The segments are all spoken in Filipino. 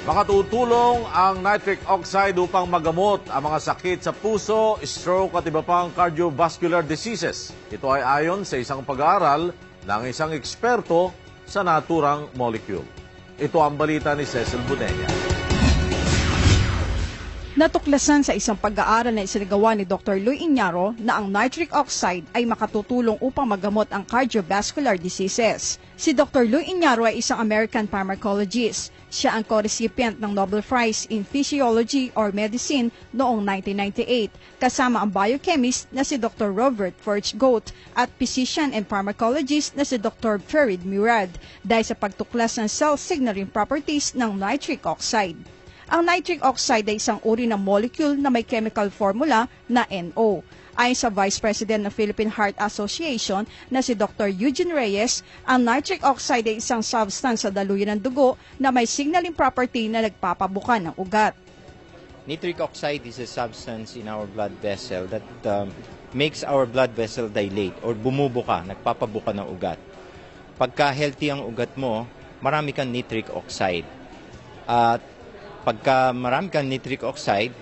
Makatutulong ang nitric oxide upang magamot ang mga sakit sa puso, stroke at iba pang cardiovascular diseases. Ito ay ayon sa isang pag-aaral ng isang eksperto sa naturang molecule. Ito ang balita ni Cecil Budenya. Natuklasan sa isang pag-aaral na isinagawa ni Dr. Luis Iñarro na ang nitric oxide ay makatutulong upang magamot ang cardiovascular diseases. Si Dr. Luis Iñarro ay isang American pharmacologist. Siya ang co-recipient ng Nobel Prize in Physiology or Medicine noong 1998, kasama ang biochemist na si Dr. Robert Furchgott at physician and pharmacologist na si Dr. Farid Murad dahil sa pagtuklas ng cell signaling properties ng nitric oxide. Ang nitric oxide ay isang uri ng molecule na may chemical formula na NO. Ayon sa Vice President ng Philippine Heart Association na si Dr. Eugene Reyes, ang nitric oxide ay isang substance sa daluyan ng dugo na may signaling property na nagpapabuka ng ugat. Nitric oxide is a substance in our blood vessel that makes our blood vessel dilate or bumubuka, nagpapabuka ng ugat. Pagka healthy ang ugat mo, marami kang nitric oxide. At pagka marami kang nitric oxide,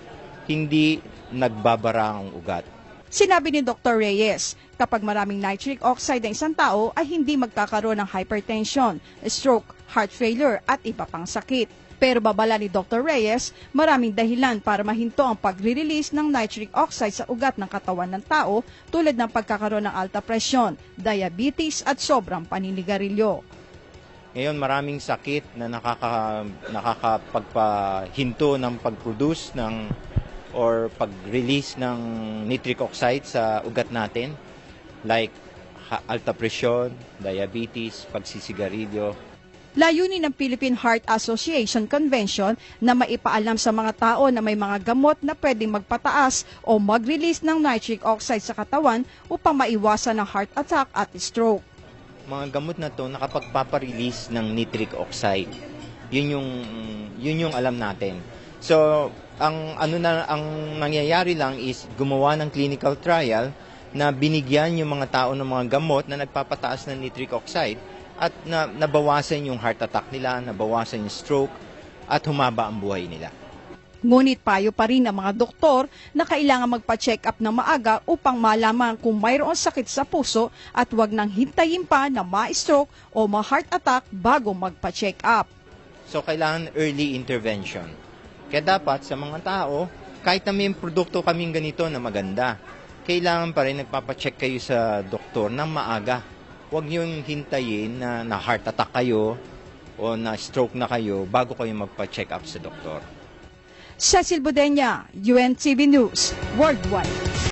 hindi nagbabara ang ugat. Sinabi ni Dr. Reyes, kapag maraming nitric oxide ng isang tao ay hindi magkakaroon ng hypertension, stroke, heart failure at iba pang sakit. Pero babala ni Dr. Reyes, maraming dahilan para mahinto ang pagre-release ng nitric oxide sa ugat ng katawan ng tao tulad ng pagkakaroon ng alta presyon, diabetes at sobrang paninigarilyo. Ngayon, maraming sakit na nakakapagpahinto ng pag-produce ng or pag-release ng nitric oxide sa ugat natin, like alta presyon, diabetes, pagsisigarilyo. Layunin ng Philippine Heart Association Convention na maipaalam sa mga tao na may mga gamot na pwedeng magpataas o mag-release ng nitric oxide sa katawan upang maiwasan ang heart attack at stroke. Mga gamot na to nakapagpaparelease ng nitric oxide. Yun yung alam natin. So, ang nangyayari lang is gumawa ng clinical trial na binigyan yung mga tao ng mga gamot na nagpapataas ng nitric oxide at nabawasan yung heart attack nila, nabawasan yung stroke at humaba ang buhay nila. Ngunit payo pa rin ng mga doktor na kailangan magpa-check up ng maaga upang malaman kung mayroong sakit sa puso at huwag nang hintayin pa na ma-stroke o ma-heart attack bago magpa-check up. So kailangan early intervention. Kaya dapat sa mga tao, kahit na may produkto kaming ganito na maganda, kailangan pa rin nagpapacheck kayo sa doktor ng maaga. Huwag niyong hintayin na heart attack kayo o na stroke na kayo bago kayo magpa-check up sa doktor. Cecil Budenya, UNTV News, Worldwide.